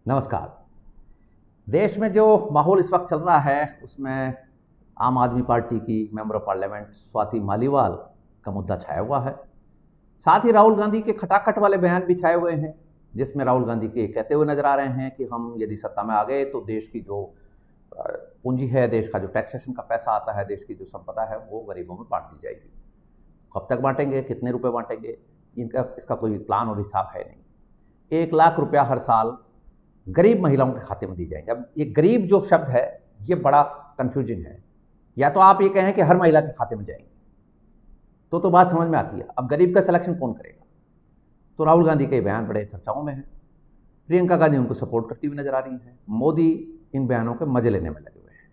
नमस्कार। देश में जो माहौल इस वक्त चल रहा है उसमें आम आदमी पार्टी की member of parliament Swati Maliwal का मुद्दा छाया हुआ है। साथ ही राहुल गांधी के खटाखट वाले बयान भी छाए हुए हैं, जिसमें राहुल गांधी के कहते हुए नजर आ रहे हैं कि हम यदि सत्ता में आ गए तो देश की जो पूंजी है, देश का जो टैक्सेशन का पैसा आता है, देश की जो संपदा है वो गरीबों में बांट दी जाएगी। कब तक बांटेंगे, कितने रुपए बांटेंगे, इसका कोई प्लान और हिसाब है नहीं। 1 लाख रुपया हर साल गरीब महिलाओं के खाते में दी जाएंगे। अब ये गरीब जो शब्द है ये बड़ा कंफ्यूजिंग है। या तो आप ये कहें कि हर महिला के खाते में जाएंगे तो बात समझ में आती है। अब गरीब का सिलेक्शन कौन करेगा? तो राहुल गांधी के बयान बड़े चर्चाओं में हैं। प्रियंका गांधी उनको सपोर्ट करती हुई नजर आ रही हैं। मोदी इन बयानों के मजे लेने में लगे हुए हैं।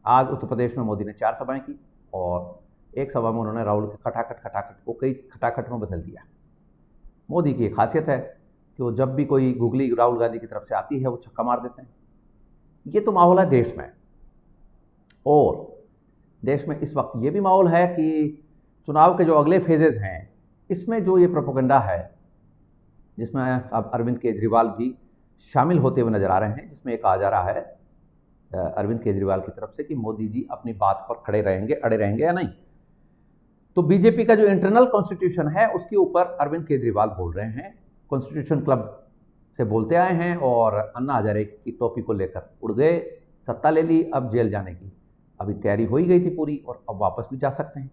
आज उत्तर प्रदेश में मोदी ने 4 सभाएं की और एक सभा में उन्होंने राहुल के खटाखट को कई खटाखट में बदल दिया। मोदी की एक खासियत है कि वो जब भी कोई गुगली राहुल गांधी की तरफ से आती है वो छक्का मार देते हैं। ये तो माहौल है देश में। और देश में इस वक्त ये भी माहौल है कि चुनाव के जो अगले फेजेस हैं इसमें जो ये प्रोपेगेंडा है, जिसमें अब अरविंद केजरीवाल भी शामिल होते हुए नजर आ रहे हैं, जिसमें एक कहा जा रहा है अरविंद केजरीवाल की तरफ से कि मोदी जी अपनी बात पर खड़े रहेंगे, अड़े रहेंगे या नहीं। तो बीजेपी का जो इंटरनल कॉन्स्टिट्यूशन है उसके ऊपर अरविंद केजरीवाल बोल रहे हैं। कॉन्स्टिट्यूशन क्लब से बोलते आए हैं और अन्ना हजारे की टोपी को लेकर उड़ गए। सत्ता ले ली, अब जेल जाने की अभी तैयारी हो ही गई थी पूरी और अब वापस भी जा सकते हैं।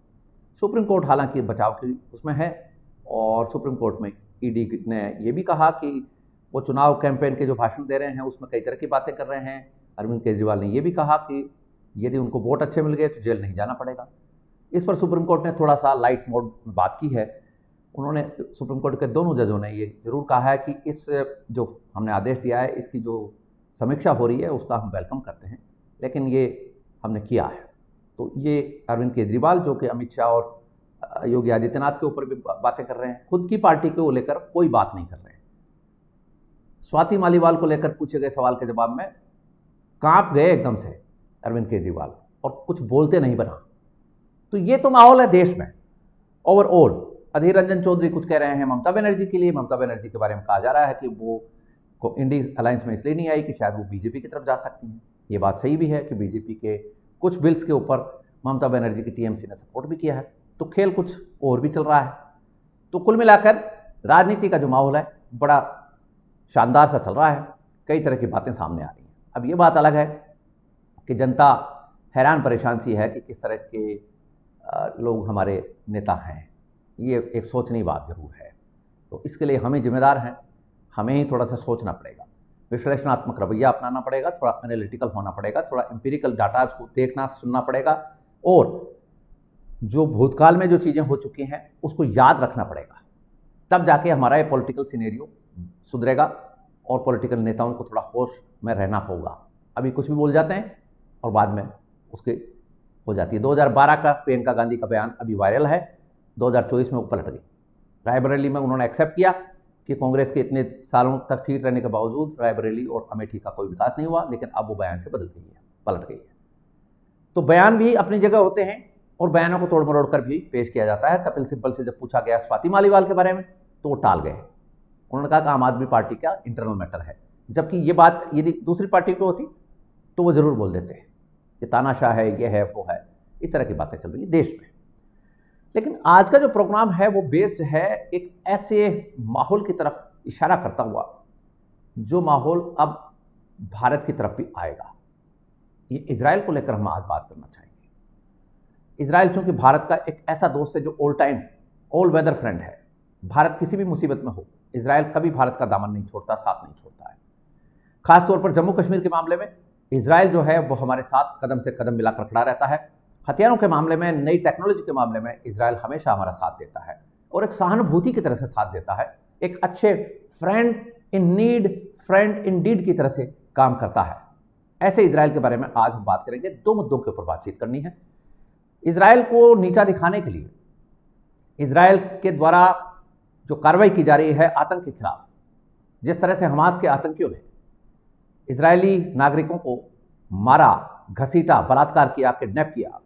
सुप्रीम कोर्ट हालांकि बचाव की उसमें है और सुप्रीम कोर्ट में ईडी ने यह भी कहा कि वो चुनाव कैंपेन के जो भाषण दे रहे हैं उसमें कई तरह की बातें कर रहे हैं। अरविंद केजरीवाल ने यह भी कहा कि यदि उनको वोट अच्छे मिल गए तो जेल नहीं जाना पड़ेगा। इस पर सुप्रीम कोर्ट ने थोड़ा सा लाइट मोड में बात की है। उन्होंने, सुप्रीम कोर्ट के दोनों जजों ने ये जरूर कहा है कि इस जो हमने आदेश दिया है इसकी जो समीक्षा हो रही है उसका हम वेलकम करते हैं, लेकिन ये हमने किया है। तो ये अरविंद केजरीवाल जो कि अमित शाह और योगी आदित्यनाथ के ऊपर भी बातें कर रहे हैं, खुद की पार्टी को लेकर कोई बात नहीं कर रहे हैं। स्वाति मालीवाल को लेकर पूछे गए सवाल के जवाब में कांप गए एकदम से अरविंद केजरीवाल और कुछ बोलते नहीं बना। तो ये तो माहौल है देश में ओवरऑल। अधीर रंजन चौधरी कुछ कह रहे हैं ममता बनर्जी के लिए। ममता बनर्जी के बारे में कहा जा रहा है कि वो को इंडी अलायंस में इसलिए नहीं आई कि शायद वो बीजेपी की तरफ जा सकती हैं। ये बात सही भी है कि बीजेपी के कुछ बिल्स के ऊपर ममता बनर्जी की टीएमसी ने सपोर्ट भी किया है। तो खेल कुछ और भी चल रहा है। तो कुल मिलाकर राजनीति का जो माहौल है बड़ा शानदार सा चल रहा है। कई तरह की बातें सामने आ रही हैं। अब ये बात अलग है कि जनता हैरान परेशान सी है कि किस तरह के लोग हमारे नेता हैं। ये एक सोचनीय बात जरूर है। तो इसके लिए हमें जिम्मेदार हैं, हमें ही थोड़ा सा सोचना पड़ेगा, विश्लेषणात्मक रवैया अपनाना पड़ेगा, थोड़ा एनालिटिकल होना पड़ेगा, थोड़ा एम्पिरिकल डाटाज को देखना सुनना पड़ेगा और जो भूतकाल में जो चीज़ें हो चुकी हैं उसको याद रखना पड़ेगा। तब जाके हमारा ये पॉलिटिकल सिनेरियो सुधरेगा और पॉलिटिकल नेताओं को थोड़ा होश में रहना होगा। अभी कुछ भी बोल जाते हैं और बाद में उसके हो जाती है। 2012 का प्रियंका गांधी का बयान अभी वायरल है। 2024 में वो पलट गई। रायबरेली में उन्होंने एक्सेप्ट किया कि कांग्रेस के इतने सालों तक सीट रहने के बावजूद रायबरेली और अमेठी का कोई विकास नहीं हुआ, लेकिन अब वो बयान से बदल गई है, पलट गई है। तो बयान भी अपनी जगह होते हैं और बयानों को तोड़ मरोड़ कर भी पेश किया जाता है। कपिल सिब्बल से जब पूछा गया स्वाति मालीवाल के बारे में तो वो टाल गए। उन्होंने कहा कि आम आदमी पार्टी का इंटरनल मैटर है, जबकि ये बात यदि दूसरी पार्टी को होती तो वो जरूर बोल देते हैं ये तानाशाह है, ये है, वो है। इस तरह की बातें चल रही है देश में। लेकिन आज का जो प्रोग्राम है वो बेस्ड है एक ऐसे माहौल की तरफ इशारा करता हुआ जो माहौल अब भारत की तरफ भी आएगा। ये इजराइल को लेकर हम आज बात करना चाहेंगे। इजराइल चूंकि भारत का एक ऐसा दोस्त है जो all time all weather friend है। भारत किसी भी मुसीबत में हो, इजराइल कभी भारत का दामन नहीं छोड़ता, साथ नहीं छोड़ता है। खासतौर पर जम्मू कश्मीर के मामले में इजराइल जो है वो हमारे साथ कदम से कदम मिलाकर खड़ा रहता है। हथियारों के मामले में, नई टेक्नोलॉजी के मामले में इजराइल हमेशा हमारा साथ देता है और एक सहानुभूति की तरह से साथ देता है। एक अच्छे friend in need, friend in deed की तरह से काम करता है। ऐसे इजराइल के बारे में आज हम बात करेंगे। 2 मुद्दों के ऊपर बातचीत करनी है। इजराइल को नीचा दिखाने के लिए इजराइल के द्वारा जो कार्रवाई की जा रही है आतंक के खिलाफ, जिस तरह से हमास के आतंकियों ने इजरायली नागरिकों को मारा, घसीटा, बलात्कार किया, किडनैप किया,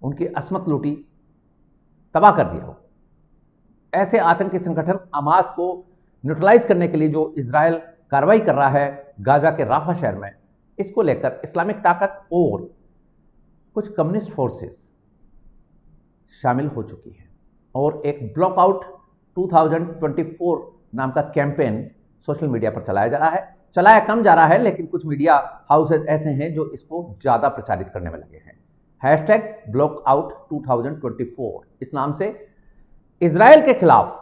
उनकी असमत लूटी, तबाह कर दिया। ऐसे आतंकी संगठन हमास को न्यूट्रलाइज करने के लिए जो इजराइल कार्रवाई कर रहा है गाजा के राफा शहर में, इसको लेकर इस्लामिक ताकत और कुछ कम्युनिस्ट फोर्सेस शामिल हो चुकी हैं और एक ब्लॉकआउट 2024 नाम का कैंपेन सोशल मीडिया पर चलाया जा रहा है। चलाया कम जा रहा है, लेकिन कुछ मीडिया हाउसेज ऐसे हैं जो इसको ज़्यादा प्रचारित करने में लगे हैं। हैशटैग ब्लॉकआउट 2024 इस नाम से इजराइल के खिलाफ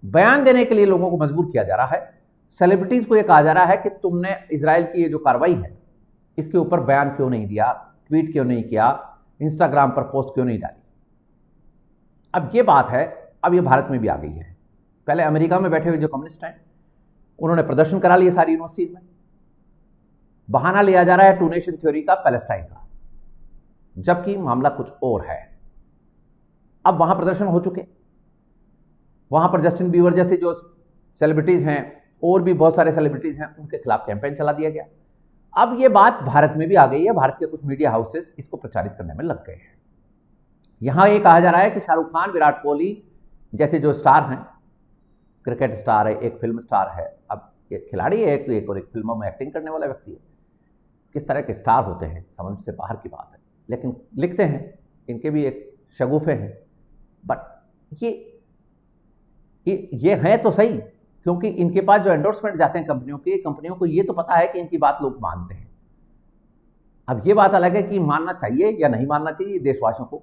बयान देने के लिए लोगों को मजबूर किया जा रहा है। सेलिब्रिटीज को यह कहा जा रहा है कि तुमने इजराइल की ये जो कार्रवाई है इसके ऊपर बयान क्यों नहीं दिया, ट्वीट क्यों नहीं किया, इंस्टाग्राम पर पोस्ट क्यों नहीं डाली। अब ये बात है, अब ये भारत में भी आ गई है। पहले अमेरिका में बैठे हुए जो कम्युनिस्ट हैं उन्होंने प्रदर्शन करा लिए सारी यूनिवर्सिटीज में, बहाना लिया जा रहा है 2 नेशन थ्योरी का, पैलेस्टाइन का, जबकि मामला कुछ और है। अब वहां प्रदर्शन हो चुके, वहां पर जस्टिन बीवर जैसे जो सेलिब्रिटीज हैं और भी बहुत सारे सेलिब्रिटीज हैं उनके खिलाफ कैंपेन चला दिया गया। अब ये बात भारत में भी आ गई है, भारत के कुछ मीडिया हाउसेस इसको प्रचारित करने में लग गए हैं। यहां ये कहा जा रहा है कि शाहरुख खान, विराट कोहली जैसे जो स्टार हैं, क्रिकेट स्टार है, एक फिल्म स्टार है, अब एक खिलाड़ी है एक और एक फिल्मों में एक्टिंग करने वाला व्यक्ति है, किस तरह के स्टार होते हैं समझ से बाहर की बात है। लेकिन लिखते हैं, इनके भी एक शगुफे हैं, बट ये है तो सही, क्योंकि इनके पास जो एंडोर्समेंट जाते हैं कंपनियों को ये तो पता है कि इनकी बात लोग मानते हैं। अब ये बात अलग है कि मानना चाहिए या नहीं मानना चाहिए, देशवासियों को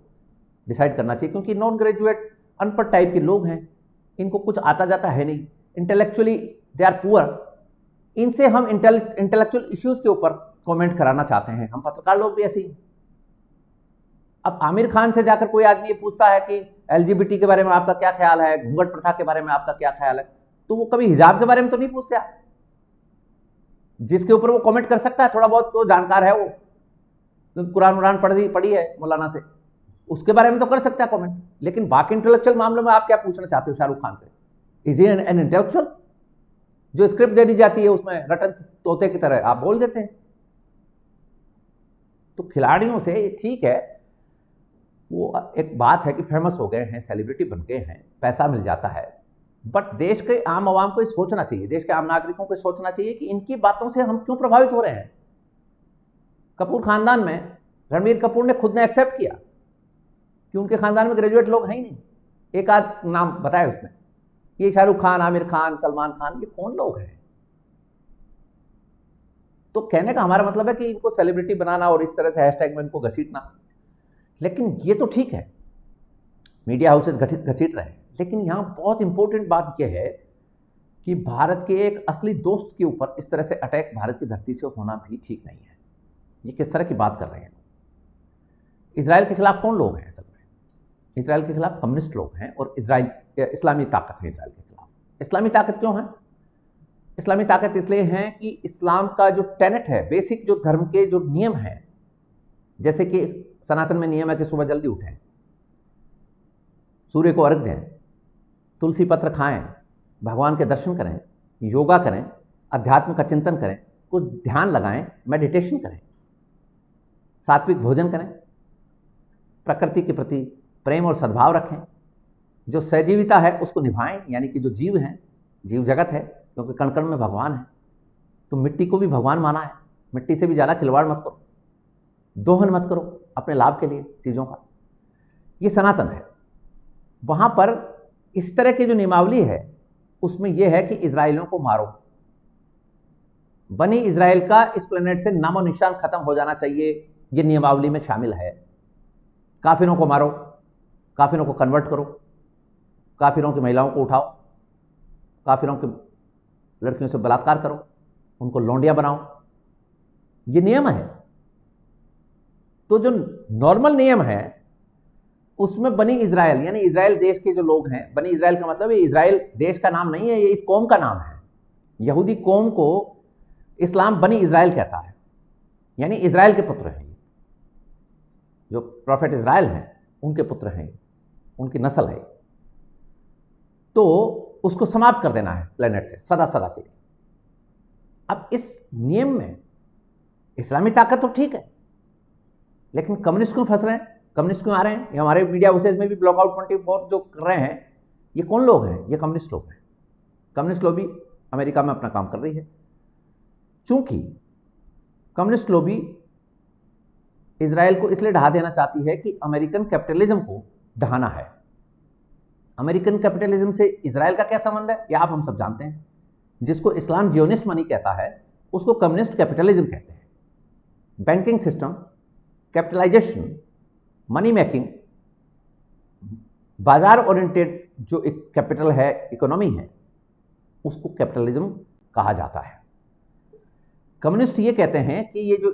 डिसाइड करना चाहिए, क्योंकि नॉन ग्रेजुएट अनपढ़ टाइप के लोग हैं, इनको कुछ आता जाता है नहीं, इंटेलेक्चुअली दे आर पुअर। इनसे हम इंटेलेक्चुअल इश्यूज के ऊपर कमेंट कराना चाहते हैं, हम पत्रकार लोग भी ऐसे ही। अब आमिर खान से जाकर कोई आदमी ये पूछता है कि एलजीबीटी के बारे में आपका क्या ख्याल है, घूंघट प्रथा के बारे में आपका क्या ख्याल है, तो वो कभी हिजाब के बारे में तो नहीं पूछता। जिसके ऊपर वो कमेंट कर सकता है, थोड़ा बहुत तो जानकार है वो, तो कुरान पढ़ी है मौलाना से, उसके बारे में तो कर सकता है कमेंट। लेकिन बाकी इंटेलेक्चुअल मामलों में आप क्या पूछना चाहते हो शाहरुख खान से? Is he an intellectual? जो स्क्रिप्ट दे दी जाती है उसमें रटन तोते की तरह आप बोल देते हैं। तो खिलाड़ियों से ठीक है, वो एक बात है कि फेमस हो गए हैं, सेलिब्रिटी बन गए हैं, पैसा मिल जाता है, बट देश के आम आवाम को सोचना चाहिए, देश के आम नागरिकों को सोचना चाहिए कि इनकी बातों से हम क्यों प्रभावित हो रहे हैं। कपूर खानदान में रणबीर कपूर ने खुद ने एक्सेप्ट किया कि उनके खानदान में ग्रेजुएट लोग हैं ही नहीं, एक आध नाम बताया उसने, ये शाहरुख खान, आमिर खान, सलमान खान, ये कौन लोग हैं। तो कहने का हमारा मतलब है कि इनको सेलिब्रिटी बनाना और इस तरह से हैशटैग में इनको घसीटना, लेकिन ये तो ठीक है, मीडिया हाउसेस घसीट रहे हैं, लेकिन यहां बहुत इंपॉर्टेंट बात यह है कि भारत के एक असली दोस्त के ऊपर इस तरह से अटैक भारत की धरती से होना भी ठीक नहीं है। ये किस तरह की बात कर रहे हैं? इजराइल के खिलाफ कौन लोग हैं? असल में इजराइल के खिलाफ कम्युनिस्ट लोग हैं और इस्लामी ताकत है इजराइल के खिलाफ। इस्लामी ताकत क्यों है? इस्लामी ताकत इसलिए है कि इस्लाम का जो टेनेट है, बेसिक जो धर्म के जो नियम हैं, जैसे कि सनातन में नियम है कि सुबह जल्दी उठें, सूर्य को अर्घ दें, तुलसी पत्र खाएं, भगवान के दर्शन करें, योगा करें, अध्यात्म का चिंतन करें, कुछ ध्यान लगाएं, मेडिटेशन करें, सात्विक भोजन करें, प्रकृति के प्रति प्रेम और सद्भाव रखें, जो सहजीविता है उसको निभाएं, यानी कि जो जीव हैं, जीव जगत है, क्योंकि कण कण में भगवान है, तो मिट्टी को भी भगवान माना है, मिट्टी से भी ज़्यादा खिलवाड़ मत करो, दोहन मत करो अपने लाभ के लिए चीज़ों का। ये सनातन है। वहाँ पर इस तरह की जो नियमावली है उसमें यह है कि इजराइलियों को मारो, बनी इजराइल का इस प्लेनेट से नामो निशान खत्म हो जाना चाहिए, ये नियमावली में शामिल है। काफिरों को मारो, काफिरों को कन्वर्ट करो, काफिरों की महिलाओं को उठाओ, काफिरों की लड़कियों से बलात्कार करो, उनको लौंडियां बनाओ, ये नियम है। तो जो नॉर्मल नियम है उसमें बनी इजराइल, यानी इजराइल देश के जो लोग हैं, बनी इजराइल का मतलब ये इजराइल देश का नाम नहीं है, ये इस कौम का नाम है। यहूदी कौम को इस्लाम बनी इजराइल कहता है, यानी इजराइल के पुत्र हैं, जो प्रॉफेट इजराइल हैं उनके पुत्र हैं, उनकी नस्ल है। तो उसको समाप्त कर देना है प्लेनेट से सदा सदा के लिए। अब इस नियम में इस्लामी ताकत तो ठीक है, लेकिन कम्युनिस्ट क्यों फंस रहे हैं, कम्युनिस्ट क्यों आ रहे हैं? ये हमारे मीडिया हाउसेज में भी ब्लॉकआउट 24 जो कर रहे हैं, ये कौन लोग हैं? ये कम्युनिस्ट लोग हैं। कम्युनिस्ट लोग भी अमेरिका में अपना काम कर रही है, चूंकि कम्युनिस्ट लॉबी इजराइल को इसलिए ढहा देना चाहती है कि अमेरिकन कैपिटलिज्म को ढहाना है। अमेरिकन कैपिटलिज्म से इजराइल का क्या संबंध है, यह आप हम सब जानते हैं। जिसको इस्लाम जियोनिस्ट मनी कहता है उसको कम्युनिस्ट कैपिटलिज्म कहते हैं। Banking system, capitalization, money making, बाजार ओरिएंटेड जो एक कैपिटल है, इकोनॉमी है, उसको कैपिटलिज्म कहा जाता है। कम्युनिस्ट ये कहते हैं कि ये जो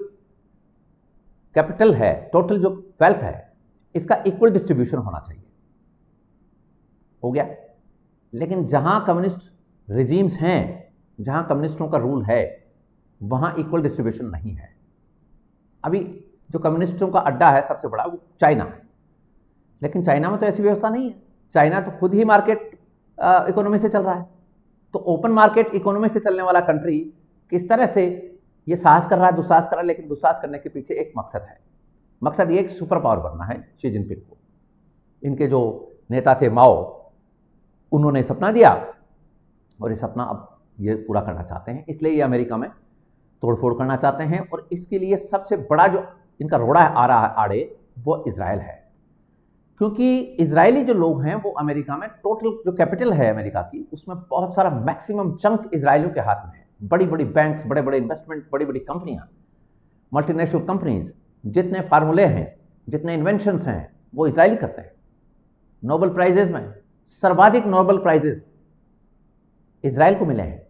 कैपिटल है, टोटल जो वेल्थ है, इसका इक्वल डिस्ट्रीब्यूशन होना चाहिए। हो गया। लेकिन जहां कम्युनिस्ट रिजीम्स हैं, जहां कम्युनिस्टों का रूल है, वहां इक्वल डिस्ट्रीब्यूशन नहीं है। अभी जो कम्युनिस्टों का अड्डा है सबसे बड़ा, वो चाइना है। लेकिन चाइना में तो ऐसी व्यवस्था नहीं है। चाइना तो खुद ही मार्केट इकोनॉमी से चल रहा है। तो ओपन मार्केट इकोनॉमी से चलने वाला कंट्री किस तरह से ये साहस कर रहा है, दुस्साहस कर रहा है, लेकिन दुस्साहस करने के पीछे एक मकसद है। मकसद ये एक सुपर पावर बनना है शी जिनपिंग को। इनके जो नेता थे माओ, उन्होंने सपना दिया और ये सपना अब ये पूरा करना चाहते हैं। इसलिए ये अमेरिका में तोड़फोड़ करना चाहते हैं और इसके लिए सबसे बड़ा जो इनका रोड़ा आ रहा है आड़े, वो इजराइल है। क्योंकि इजरायली जो लोग हैं वो अमेरिका में, टोटल जो कैपिटल है अमेरिका की, उसमें बहुत सारा मैक्सिमम चंक इजरायलियों के हाथ में है। बड़ी बड़ी बैंक्स, बड़े बड़े इन्वेस्टमेंट, बड़ी बड़ी कंपनियां, मल्टीनेशनल कंपनीज, जितने फार्मूले हैं, जितने इन्वेंशंस हैं, वो इजरायली करते हैं। नोबेल प्राइजेज में सर्वाधिक नोबेल प्राइजेज इजराइल को मिले हैं।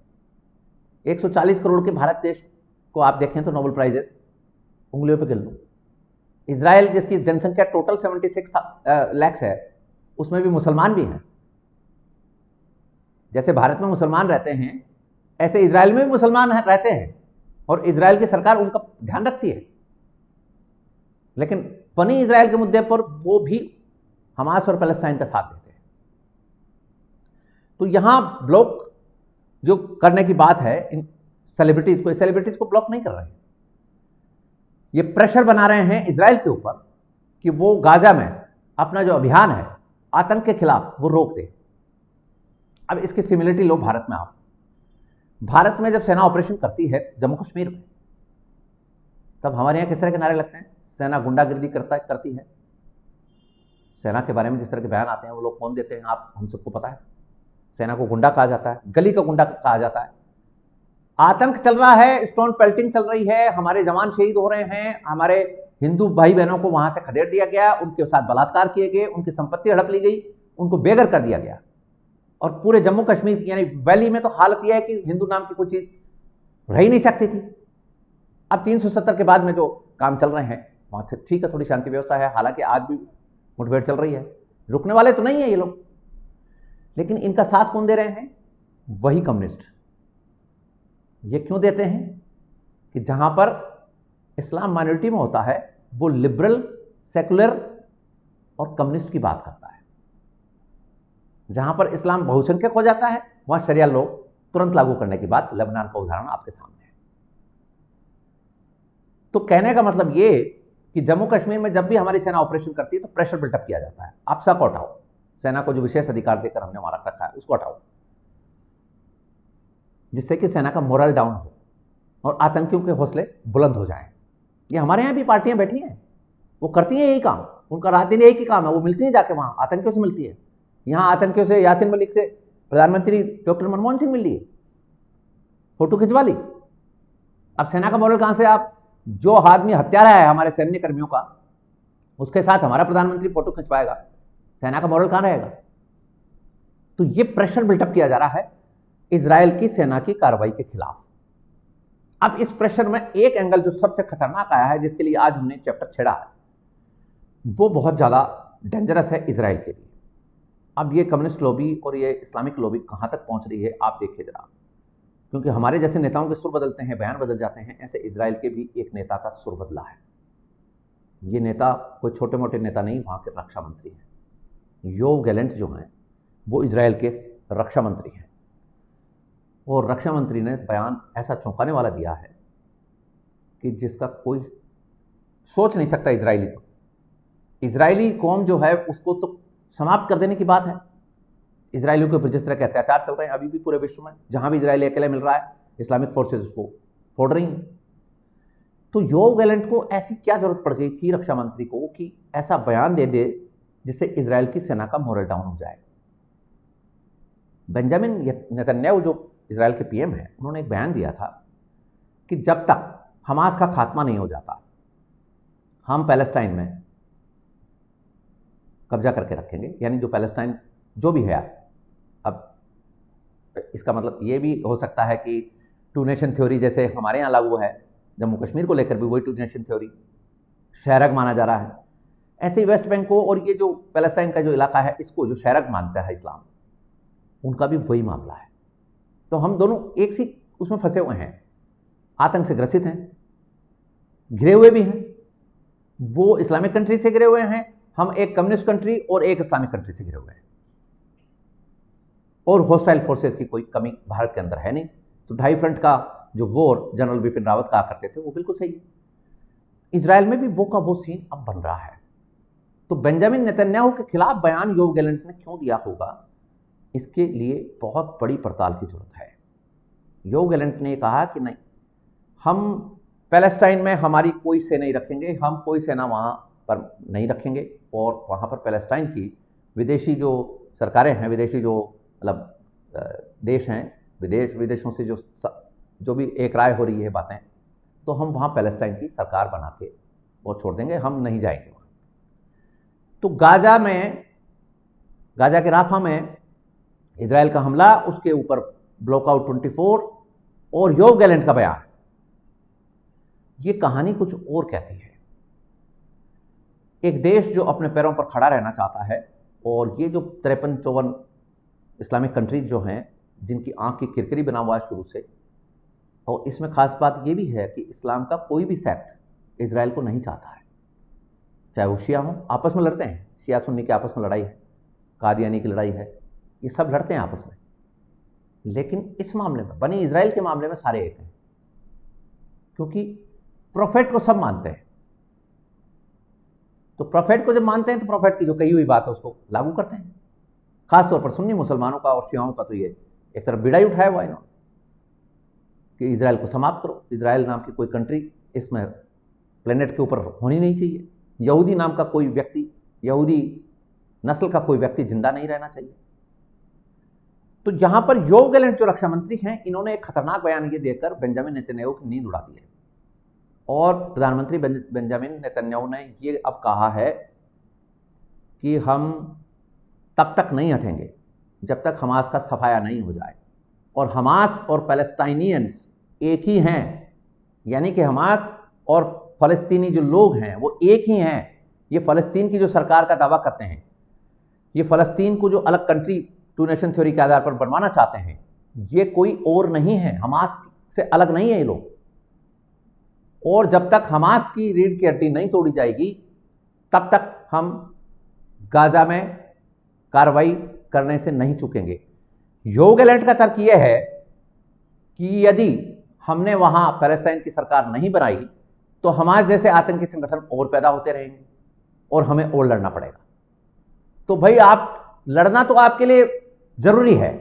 140 करोड़ के भारत देश को आप देखें तो नोबेल प्राइजेस उंगलियों पे गिन लो। इजराइल जिसकी जनसंख्या टोटल 76 लाख है, उसमें भी मुसलमान भी हैं। जैसे भारत में मुसलमान रहते हैं, ऐसे इजराइल में भी मुसलमान रहते हैं और इजराइल की सरकार उनका ध्यान रखती है। लेकिन बनी इजराइल के मुद्दे पर वो भी हमास और पैलेस्टाइन का साथ देते हैं। तो यहां ब्लॉक जो करने की बात है, इन सेलिब्रिटीज को ब्लॉक नहीं कर रहे हैं। ये प्रेशर बना रहे हैं इजराइल के ऊपर कि वो गाजा में अपना जो अभियान है आतंक के खिलाफ, वो रोक दे। अब इसकी सिमिलरिटी लो भारत में। आप भारत में जब सेना ऑपरेशन करती है जम्मू कश्मीर में, तब हमारे यहां किस तरह के नारे लगते हैं? सेना गुंडागिर्दी करती है। सेना के बारे में जिस तरह के बयान आते हैं वो लोग कौन देते हैं, आप हम सबको पता है। सेना को गुंडा कहा जाता है, गली का गुंडा कहा जाता है। आतंक चल रहा है, स्टोन पेल्टिंग चल रही है, हमारे जवान शहीद हो रहे हैं, हमारे हिंदू भाई बहनों को वहां से खदेड़ दिया गया, उनके साथ बलात्कार किए गए, उनकी संपत्ति हड़प ली गई, उनको बेघर कर दिया गया। और पूरे जम्मू कश्मीर यानी वैली में तो हालत यह है कि हिंदू नाम की कोई चीज रह ही नहीं सकती थी। अब 370 के बाद में जो काम चल रहे हैं वहां से ठीक है, थोड़ी शांति व्यवस्था है, हालांकि आज भी मुठभेड़ चल रही है। रुकने वाले तो नहीं है ये लोग, लेकिन इनका साथ कौन दे रहे हैं? वही कम्युनिस्ट। ये क्यों देते हैं? कि जहां पर इस्लाम माइनॉरिटी में होता है, वो लिबरल, सेकुलर और कम्युनिस्ट की बात करता है। जहां पर इस्लाम बहुसंख्यक हो जाता है, वहां शरिया लॉ तुरंत लागू करने की बात। लेबनान का उदाहरण आपके सामने है। तो कहने का मतलब ये कि जम्मू कश्मीर में जब भी हमारी सेना ऑपरेशन करती है तो प्रेशर बिल्टअप किया जाता है, आप सब हटाओ, सेना को जो विशेष अधिकार देकर हमने वहां रखा है उसको हटाओ, जिससे कि सेना का मोरल डाउन हो और आतंकियों के हौसले बुलंद हो जाएं। ये हमारे यहाँ भी पार्टियां बैठी हैं, वो करती हैं यही काम, उनका रात दिन एक ही काम है, वो मिलती हैं जाके वहाँ आतंकियों से मिलती है। यहाँ आतंकियों से, यासीन मलिक से प्रधानमंत्री डॉक्टर मनमोहन सिंह मिल लिए, फोटो खिंचवा ली। अब सेना का मोरल कहाँ से? आप जो आदमी हत्यारा है हमारे सैन्य कर्मियों का, उसके साथ हमारा प्रधानमंत्री फोटो खिंचवाएगा, सेना का मोरल कहाँ रहेगा? तो ये प्रेशर बिल्टअप किया जा रहा है इजराइल की सेना की कार्रवाई के खिलाफ। अब इस प्रेशर में एक एंगल जो सबसे खतरनाक आया है, जिसके लिए आज हमने चैप्टर छेड़ा है, वो बहुत ज्यादा डेंजरस है इजराइल के लिए। अब ये कम्युनिस्ट लॉबी और ये इस्लामिक लॉबी कहां तक पहुंच रही है आप देखिए जरा। क्योंकि हमारे जैसे नेताओं के सुर बदलते हैं, बयान बदल जाते हैं, ऐसे इजराइल के भी एक नेता का सुर बदला है। ये नेता कोई छोटे मोटे नेता नहीं, वहां के रक्षा मंत्री हैं। योव गैलेंट जो हैं वो इजराइल के रक्षा मंत्री हैं। और रक्षा मंत्री ने बयान ऐसा चौंकाने वाला दिया है कि जिसका कोई सोच नहीं सकता। इजरायली कौम जो है उसको तो समाप्त कर देने की बात है। इजरायलियों के ऊपर जिस तरह के अत्याचार चल रहे हैं अभी भी पूरे विश्व में, जहां भी इजरायली अकेले मिल रहा है, इस्लामिक फोर्सेज उसको फोड़ रही हैं। तो योव गैलेंट को ऐसी क्या जरूरत पड़ गई थी रक्षा मंत्री को कि ऐसा बयान दे दे जिससे इजराइल की सेना का मोरल डाउन हो जाए। बेंजामिन नेतन्याहू जो इजराइल के पीएम हैं, उन्होंने एक बयान दिया था कि जब तक हमास का खात्मा नहीं हो जाता हम पैलेस्टाइन में कब्जा करके रखेंगे। यानी जो पैलेस्टाइन जो भी है, अब इसका मतलब ये भी हो सकता है कि टू नेशन थ्योरी जैसे हमारे यहाँ लागू है, जम्मू कश्मीर को लेकर भी वही टू नेशन थ्योरी शहरग माना जा रहा है। ऐसे ही वेस्ट बैंक को और ये जो पैलेस्टाइन का जो इलाका है इसको जो शहरग मानता है इस्लाम, उनका भी वही मामला है। तो हम दोनों एक सी उसमें फंसे हुए हैं, आतंक से ग्रसित हैं, घिरे हुए भी हैं। वो इस्लामिक कंट्री से घिरे हुए हैं, हम एक कम्युनिस्ट कंट्री और एक इस्लामिक कंट्री से घिरे हुए हैं, और हॉस्टाइल फोर्सेस की कोई कमी भारत के अंदर है नहीं। तो ढाई फ्रंट का जो वॉर जनरल बिपिन रावत कहा करते थे वो बिल्कुल सही है। इजराइल में भी वो का वो सीन अब बन रहा है। तो बेंजामिन नेतन्याहू के खिलाफ बयान योव गैलेंट ने क्यों दिया होगा, इसके लिए बहुत बड़ी पड़ताल की जरूरत है। योव गैलेंट ने कहा कि नहीं, हम पैलेस्टाइन में हमारी कोई सेना नहीं रखेंगे, हम कोई सेना वहाँ पर नहीं रखेंगे, और वहाँ पर पैलेस्टाइन की विदेशी जो सरकारें हैं, विदेशी जो मतलब देश हैं, विदेशों से जो भी एक राय हो रही है बातें, तो हम वहाँ पैलेस्टाइन की सरकार बना के वो छोड़ देंगे, हम नहीं जाएंगे वहाँ। तो गाजा के राफा में इजराइल का हमला, उसके ऊपर ब्लॉकआउट 24 और योव गैलेंट का बयान, ये कहानी कुछ और कहती है। एक देश जो अपने पैरों पर खड़ा रहना चाहता है, और ये जो 53-54 इस्लामिक कंट्रीज जो हैं जिनकी आंख की किरकिरी बना हुआ है शुरू से, और इसमें खास बात ये भी है कि इस्लाम का कोई भी सेक्ट इजराइल को नहीं चाहता है, चाहे वो शिया हों, आपस में लड़ते हैं, शिया सुन्नी की आपस में लड़ाई है, कादियानी की लड़ाई है, ये सब लड़ते हैं आपस में। लेकिन इस मामले में, बनी इजराइल के मामले में सारे एक हैं, क्योंकि प्रोफेट को सब मानते हैं। तो प्रोफेट को जब मानते हैं तो प्रोफेट की जो कही हुई बात है उसको लागू करते हैं। खासतौर पर सुन्नी मुसलमानों का और शियाओं का तो ये एक तरफ बिड़ाई उठाया हुआ है कि इजराइल को समाप्त करो, इजराइल नाम की कोई कंट्री इसमें प्लेनेट के ऊपर होनी नहीं चाहिए, यहूदी नाम का कोई व्यक्ति, यहूदी नस्ल का कोई व्यक्ति जिंदा नहीं रहना चाहिए। तो यहां पर योव गैलेंट जो रक्षा मंत्री हैं, इन्होंने एक खतरनाक बयान ये देकर बेंजामिन नेतन्याहू की नींद उड़ा दी है। और प्रधानमंत्री बेंजामिन नेतन्याहू ने ये अब कहा है कि हम तब तक नहीं हटेंगे जब तक हमास का सफाया नहीं हो जाए, और हमास और पैलेस्टाइनियंस एक ही हैं, यानी कि हमास और फ़लस्तीनी जो लोग हैं वो एक ही हैं। ये फ़लस्तीन की जो सरकार का दावा करते हैं, ये फ़लस्तीन को जो अलग कंट्री टू नेशन थ्योरी के आधार पर बनवाना चाहते हैं, ये कोई और नहीं है, हमास से अलग नहीं है ये लोग। और जब तक हमास की रीढ़ की हड्डी नहीं तोड़ी जाएगी तब तक हम गाजा में कार्रवाई करने से नहीं चूकेंगे। योव गैलेंट का तर्क यह है कि यदि हमने वहां पैलेस्टाइन की सरकार नहीं बनाई तो हमास जैसे आतंकी संगठन और पैदा होते रहेंगे और हमें और लड़ना पड़ेगा। तो भाई, आप लड़ना तो आपके लिए जरूरी है,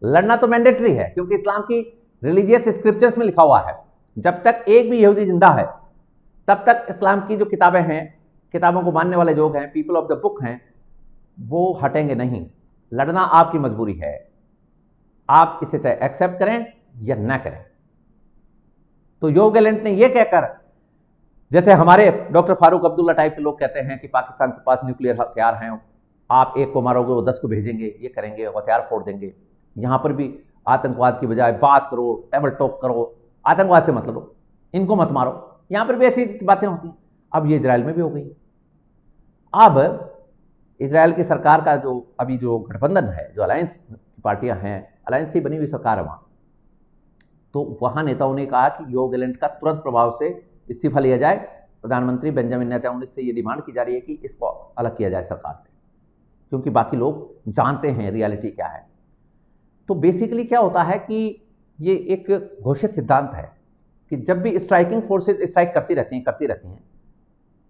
लड़ना तो मैंडेटरी है, क्योंकि इस्लाम की रिलीजियस स्क्रिप्चर्स में लिखा हुआ है, जब तक एक भी यहूदी जिंदा है तब तक इस्लाम की जो किताबें हैं, किताबों को मानने वाले लोग हैं, पीपल ऑफ द बुक हैं, वो हटेंगे नहीं। लड़ना आपकी मजबूरी है, आप इसे चाहे एक्सेप्ट करें या ना करें। तो योव गैलेंट ने यह कहकर, जैसे हमारे डॉक्टर फारूक अब्दुल्ला टाइप के लोग कहते हैं कि पाकिस्तान के पास न्यूक्लियर हथियार हैं, आप एक को मारोगे वो 10 को भेजेंगे, ये करेंगे, हथियार फोड़ देंगे, यहां पर भी आतंकवाद की बजाय बात करो, टेबल टॉक करो, आतंकवाद से मत लड़ो, इनको मत मारो, यहां पर भी ऐसी बातें होती हैं। अब ये इजराइल में भी हो गई। अब इजराइल की सरकार का जो अभी जो गठबंधन है, जो अलायंस पार्टियां हैं, अलायंस से बनी हुई सरकार है वहां, तो वहां नेताओं ने कहा कि योव गैलेंट का तुरंत प्रभाव से इस्तीफा लिया जाए। प्रधानमंत्री बेंजामिन नेतन्याहू से ये डिमांड की जा रही है कि इसको अलग किया जाए सरकार से, क्योंकि बाकी लोग जानते हैं रियलिटी क्या है। तो बेसिकली क्या होता है कि ये एक घोषित सिद्धांत है कि जब भी स्ट्राइकिंग फोर्सेज स्ट्राइक करती रहती हैं,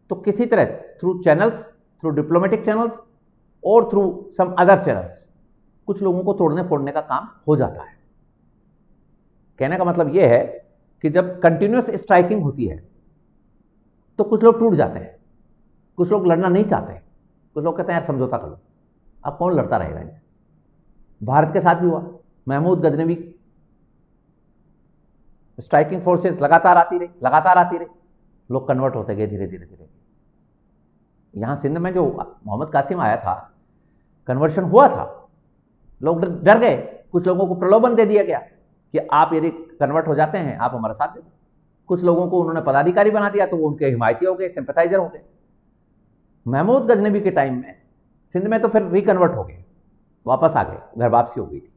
तो किसी तरह through channels, through diplomatic channels और थ्रू सम अदर चैनल्स कुछ लोगों को तोड़ने फोड़ने का काम हो जाता है। कहने का मतलब यह है कि जब कंटिन्यूस स्ट्राइकिंग होती है तो कुछ लोग टूट जाते हैं, कुछ लोग लड़ना नहीं चाहते, कुछ लोग कहते हैं यार समझौता कर लो। अब कौन लड़ता रहेगा इनसे? भारत के साथ भी हुआ। महमूद गजनवी, स्ट्राइकिंग फोर्सेस लगातार आती रही, लोग कन्वर्ट होते गए धीरे धीरे धीरे। यहां सिंध में जो मोहम्मद कासिम आया था, कन्वर्शन हुआ था, लोग डर गए, कुछ लोगों को प्रलोभन दे दिया गया कि आप यदि कन्वर्ट हो जाते हैं आप हमारा साथ दे दो। कुछ लोगों को उन्होंने पदाधिकारी बना दिया तो वो उनके हिमायती हो गए, सिंपैथाइजर हो गए। महमूद गजनवी के टाइम में सिंध में तो फिर रिकन्वर्ट हो गए, वापस आ गए, घर वापसी हो गई थी।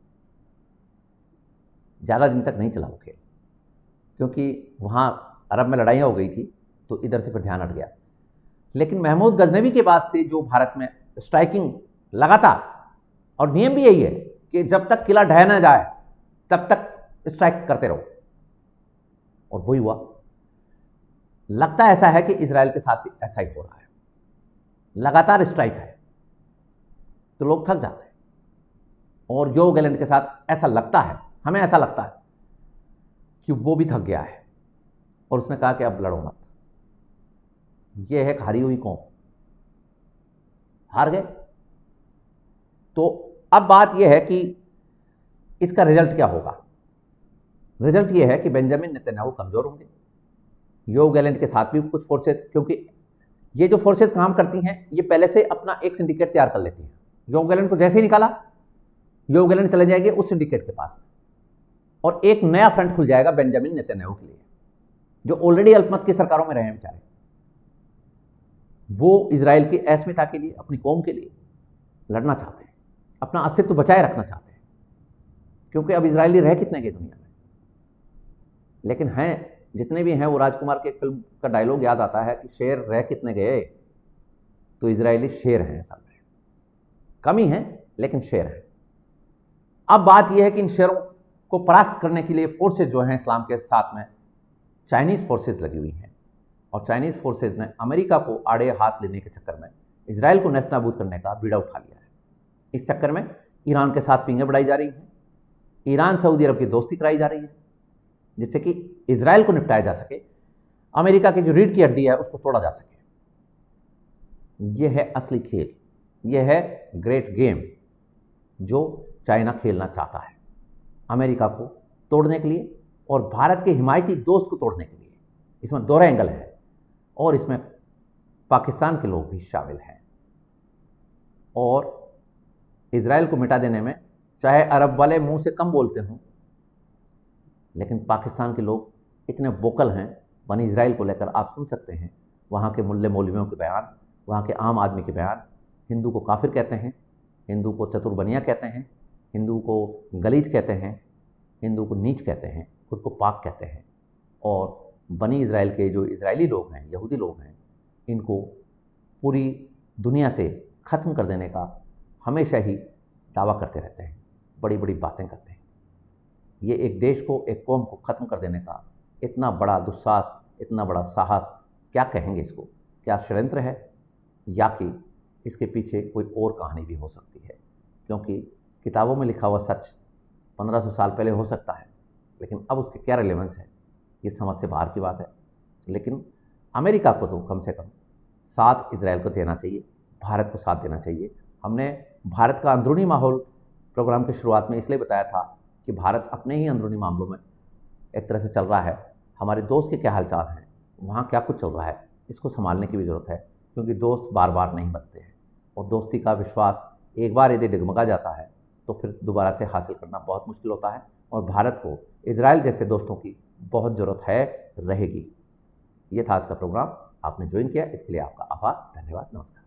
ज़्यादा दिन तक नहीं चला वो खेल, क्योंकि वहाँ अरब में लड़ाइयाँ हो गई थी तो इधर से फिर ध्यान हट गया। लेकिन महमूद गजनवी के बाद से जो भारत में स्ट्राइकिंग लगातार, और नियम भी यही है कि जब तक किला ढह ना जाए तब तक स्ट्राइक करते रहो, और वही हुआ। लगता ऐसा है कि इजराइल के साथ भी ऐसा ही हो रहा है, लगातार स्ट्राइक है तो लोग थक जाते हैं। और जो गैलेंट के साथ ऐसा लगता है, हमें ऐसा लगता है कि वो भी थक गया है और उसने कहा कि अब लड़ो मत। ये है हारी हुई कौम, हार गए। तो अब बात यह है कि इसका रिजल्ट क्या होगा। रिजल्ट यह है कि बेंजामिन नेतन्याहू कमजोर होंगे। योव गैलेंट के साथ भी कुछ फोर्सेस, क्योंकि ये जो फोर्सेस काम करती हैं ये पहले से अपना एक सिंडिकेट तैयार कर लेती हैं। योव गैलेंट को जैसे ही निकाला, योव गैलेंट चले जाएंगे उस सिंडिकेट के पास, और एक नया फ्रंट खुल जाएगा बेंजामिन नेतन्याहू के लिए, जो ऑलरेडी अल्पमत की सरकारों में रहे हैं बेचारे। वो इजराइल की अस्मिता के लिए, अपनी कौम के लिए लड़ना चाहते हैं, अपना अस्तित्व बचाए रखना चाहते हैं, क्योंकि अब इजरायली रह कितने गए दुनिया में। लेकिन हैं जितने भी हैं, वो राजकुमार के फिल्म का डायलॉग याद आता है कि शेर रह कितने गए, तो इजरायली शेर हैं असल में, कम ही हैं लेकिन शेर हैं। अब बात यह है कि इन शेरों को परास्त करने के लिए फोर्सेज जो हैं इस्लाम के साथ में चाइनीज़ फोर्सेज लगी हुई हैं, और चाइनीज़ फोर्सेज ने अमेरिका को आड़े हाथ लेने के चक्कर में इजराइल को नेस्तनाबूद करने का बीड़ा उठा लिया है। इस चक्कर में ईरान के साथ पिंगें बढ़ाई जा रही हैं, ईरान सऊदी अरब की दोस्ती कराई जा रही है, जिससे कि इजराइल को निपटाया जा सके, अमेरिका की जो रीढ़ की हड्डी है उसको तोड़ा जा सके। यह है असली खेल, यह है ग्रेट गेम जो चाइना खेलना चाहता है, अमेरिका को तोड़ने के लिए और भारत के हिमायती दोस्त को तोड़ने के लिए। इसमें दोहरा एंगल है, और इसमें पाकिस्तान के लोग भी शामिल हैं। और इजराइल को मिटा देने में चाहे अरब वाले मुंह से कम बोलते हों, लेकिन पाकिस्तान के लोग इतने वोकल हैं बनी इजराइल को लेकर। आप सुन सकते हैं वहाँ के मुल्ले मौलवियों के बयान, वहाँ के आम आदमी के बयान। हिंदू को काफिर कहते हैं, हिंदू को चतुर्बनिया कहते हैं, हिंदू को गलीज कहते हैं, हिंदू को नीच कहते हैं, खुद को पाक कहते हैं। और बनी इजराइल के जो इजरायली लोग हैं, यहूदी लोग हैं, इनको पूरी दुनिया से ख़त्म कर देने का हमेशा ही दावा करते रहते हैं, बड़ी बड़ी बातें करते हैं। ये एक देश को, एक कौम को ख़त्म कर देने का इतना बड़ा दुस्साहस, इतना बड़ा साहस, क्या कहेंगे इसको? क्या षड्यंत्र है, या कि इसके पीछे कोई और कहानी भी हो सकती है? क्योंकि किताबों में लिखा हुआ सच 1500 साल पहले हो सकता है, लेकिन अब उसके क्या रिलेवेंस है, ये समझ से बाहर की बात है। लेकिन अमेरिका को तो कम से कम साथ इजराइल को देना चाहिए, भारत को साथ देना चाहिए। हमने भारत का अंदरूनी माहौल प्रोग्राम की शुरुआत में इसलिए बताया था कि भारत अपने ही अंदरूनी मामलों में एक तरह से चल रहा है। हमारे दोस्त के क्या हालचाल हैं, वहाँ क्या कुछ चल रहा है, इसको संभालने की भी ज़रूरत है, क्योंकि दोस्त बार बार नहीं बनते हैं, और दोस्ती का विश्वास एक बार यदि डगमगा जाता है तो फिर दोबारा से हासिल करना बहुत मुश्किल होता है। और भारत को इजराइल जैसे दोस्तों की बहुत ज़रूरत है, रहेगी। ये था आज का प्रोग्राम, आपने ज्वाइन किया इसके लिए आपका आभार, धन्यवाद, नमस्कार।